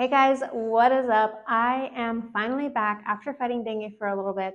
Hey guys, what is up? I am finally back after fighting dengue for a little bit.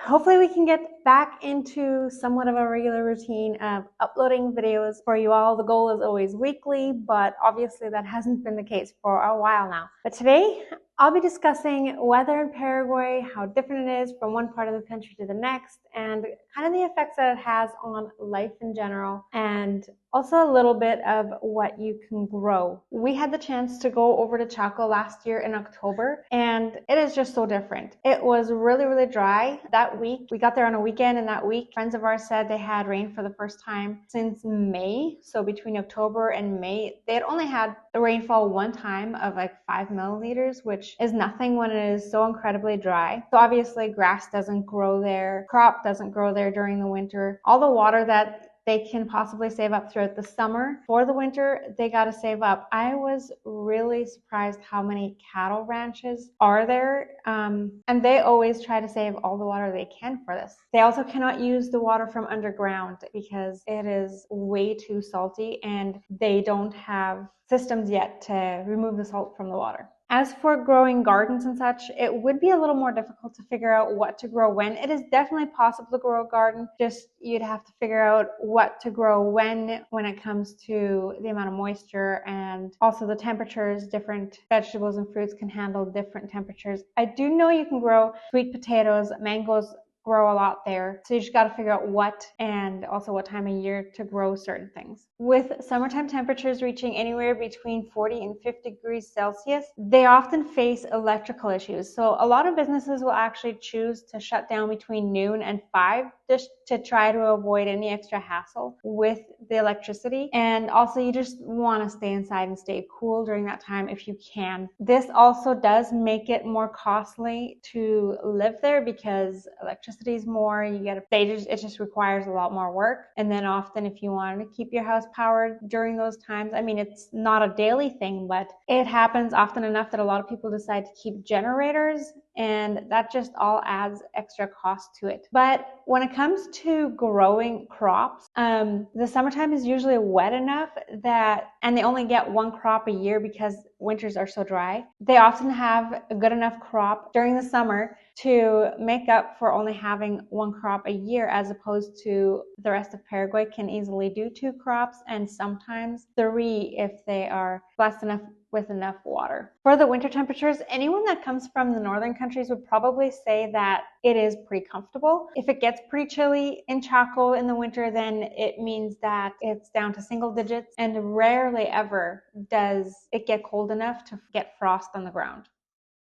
Hopefully we can get back into somewhat of a regular routine of uploading videos for you all. The goal is always weekly, but obviously that hasn't been the case for a while now. But today I'll be discussing weather in Paraguay, how different it is from one part of the country to the next, and kind of the effects that it has on life in general, and also a little bit of what you can grow. We had the chance to go over to Chaco last year in October, and it is just so different. It was really, really dry that week. We got there on a weekend, and that week, friends of ours said they had rain for the first time since May. So between October and May, they had only had the rainfall one time of like 5 milliliters, which is nothing when it is so incredibly dry. So obviously grass doesn't grow there, crop doesn't grow there during the winter. All the water that they can possibly save up throughout the summer for the winter, they got to save up. I was really surprised how many cattle ranches are there, and they always try to save all the water they can for this. They also cannot use the water from underground because it is way too salty, and they don't have systems yet to remove the salt from the water. As for growing gardens and such, it would be a little more difficult to figure out what to grow when. It is definitely possible to grow a garden, just you'd have to figure out what to grow when it comes to the amount of moisture and also the temperatures. Different vegetables and fruits can handle different temperatures. I do know you can grow sweet potatoes, mangoes grow a lot there. So you just got to figure out what and also what time of year to grow certain things. With summertime temperatures reaching anywhere between 40 and 50 degrees Celsius, they often face electrical issues. So a lot of businesses will actually choose to shut down between noon and 5 just to try to avoid any extra hassle with the electricity. And also you just want to stay inside and stay cool during that time if you can. This also does make it more costly to live there because electricity is more, it just requires a lot more work. And then often if you want to keep your house powered during those times, I mean, it's not a daily thing, but it happens often enough that a lot of people decide to keep generators, and that just all adds extra cost to it. But when it comes to growing crops, the summertime is usually wet enough and they only get one crop a year because winters are so dry. They often have a good enough crop during the summer to make up for only having one crop a year, as opposed to the rest of Paraguay can easily do 2 crops and sometimes 3 if they are blessed enough with enough water. For the winter temperatures, anyone that comes from the northern countries would probably say that it is pretty comfortable. If it gets pretty chilly in Chaco in the winter, then it means that it's down to single digits, and rarely ever does it get cold enough to get frost on the ground.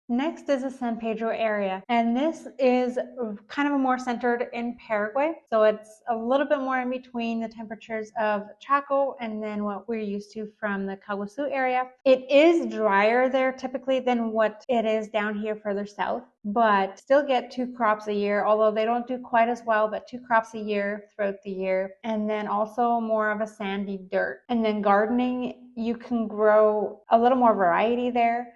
Next is the San Pedro area, and this is kind of more centered in Paraguay. So it's a little bit more in between the temperatures of Chaco and then what we're used to from the Caguasu area. It is drier there typically than what it is down here further south, but still get 2 crops a year, although they don't do quite as well, but 2 crops a year throughout the year. And then also more of a sandy dirt. And then gardening, you can grow a little more variety there.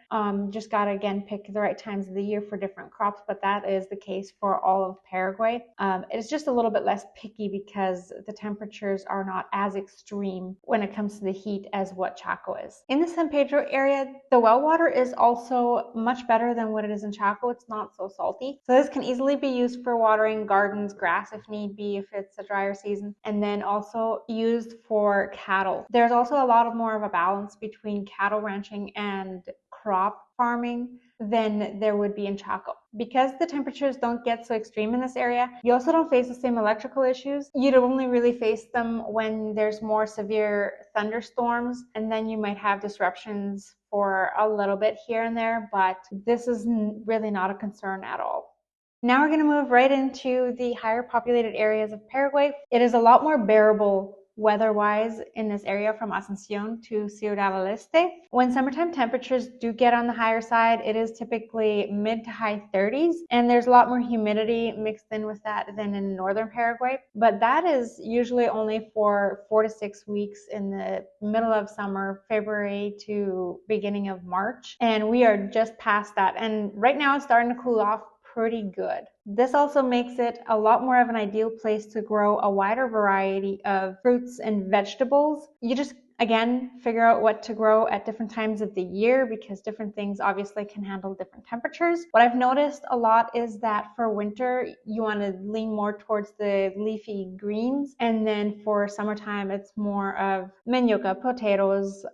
Just gotta again pick the right times of the year for different crops, but that is the case for all of Paraguay. It's just a little bit less picky because the temperatures are not as extreme when it comes to the heat as what Chaco is. In the San Pedro area, the well water is also much better than what it is in Chaco. It's not so salty. So this can easily be used for watering gardens, grass if need be, if it's a drier season, and then also used for cattle. There's also a lot more of a balance between cattle ranching and crop farming than there would be in Chaco. Because the temperatures don't get so extreme in this area, you also don't face the same electrical issues. You'd only really face them when there's more severe thunderstorms, and then you might have disruptions for a little bit here and there, but this is really not a concern at all. Now we're going to move right into the higher populated areas of Paraguay. It is a lot more bearable weather-wise in this area from Asunción to Ciudad del Este. When summertime temperatures do get on the higher side, it is typically mid to high 30s, and there's a lot more humidity mixed in with that than in northern Paraguay. But that is usually only for 4 to 6 weeks in the middle of summer, February to beginning of March, and we are just past that. And right now it's starting to cool off pretty good. This also makes it a lot more of an ideal place to grow a wider variety of fruits and vegetables. You just again, figure out what to grow at different times of the year because different things obviously can handle different temperatures. What I've noticed a lot is that for winter, you want to lean more towards the leafy greens. And then for summertime, it's more of manioca, potatoes,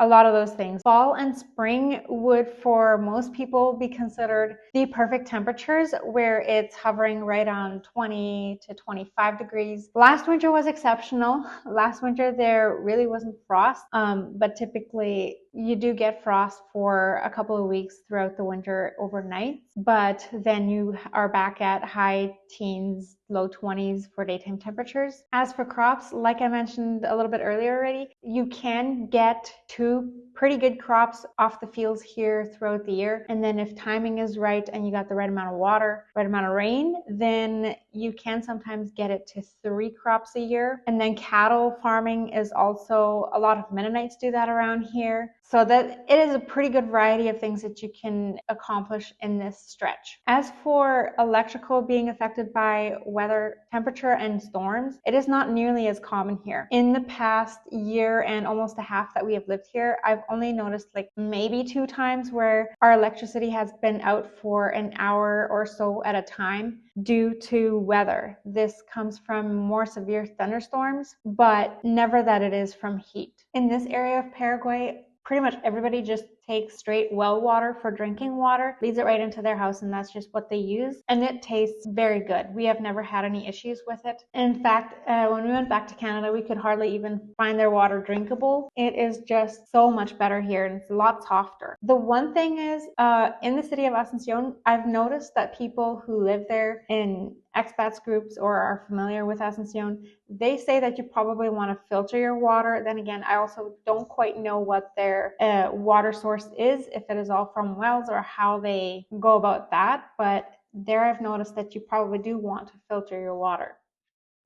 a lot of those things. Fall and spring would, for most people, be considered the perfect temperatures where it's hovering right on 20 to 25 degrees. Last winter was exceptional. Last winter, there really wasn't frost, but typically you do get frost for a couple of weeks throughout the winter overnight, but then you are back at high teens, low 20s for daytime temperatures. As for crops, like I mentioned a little bit earlier already, you can get two pretty good crops off the fields here throughout the year. And then if timing is right and you got the right amount of water, right amount of rain, then you can sometimes get it to 3 crops a year. And then cattle farming is also, a lot of Mennonites do that around here. So that it is a pretty good variety of things that you can accomplish in this stretch. As for electrical being affected by weather, temperature, and storms, it is not nearly as common here. In the past year and almost a half that we have lived here, I've only noticed like maybe 2 times where our electricity has been out for an hour or so at a time due to weather. This comes from more severe thunderstorms, but never that it is from heat. In this area of Paraguay, pretty much everybody just takes straight well water for drinking water, leads it right into their house, and that's just what they use. And it tastes very good. We have never had any issues with it. In fact, when we went back to Canada, we could hardly even find their water drinkable. It is just so much better here, and it's a lot softer. The one thing is, in the city of Asuncion, I've noticed that people who live there in expats groups or are familiar with Asuncion, they say that you probably want to filter your water. Then again, I also don't quite know what their water source is, if it is all from wells or how they go about that. But there I've noticed that you probably do want to filter your water.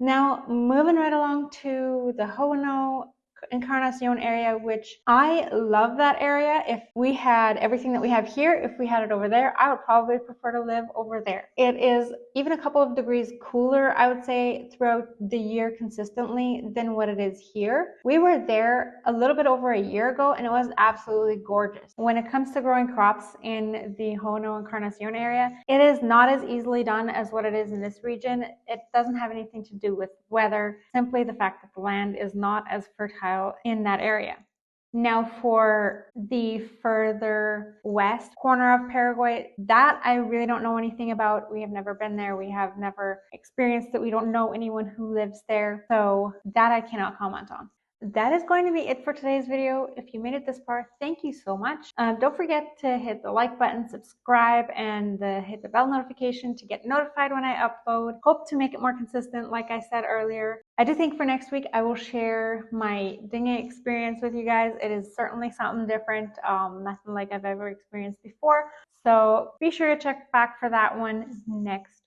Now, moving right along to the Encarnacion area, which I love that area. If we had everything that we have here, if we had it over there, I would probably prefer to live over there. It is even a couple of degrees cooler, I would say, throughout the year consistently than what it is here. We were there a little bit over a year ago, and it was absolutely gorgeous. When it comes to growing crops in the Encarnacion area, it is not as easily done as what it is in this region. It doesn't have anything to do with weather, simply the fact that the land is not as fertile in that area. Now for the further west corner of Paraguay, that I really don't know anything about. We have never been there. We have never experienced it. We don't know anyone who lives there. So that I cannot comment on. That is going to be it for today's video. If you made it this far, thank you so much. Don't forget to hit the like button, subscribe, and hit the bell notification to get notified when I upload. Hope to make it more consistent, like I said earlier. I do think for next week, I will share my dinghy experience with you guys. It is certainly something different, nothing like I've ever experienced before. So be sure to check back for that one next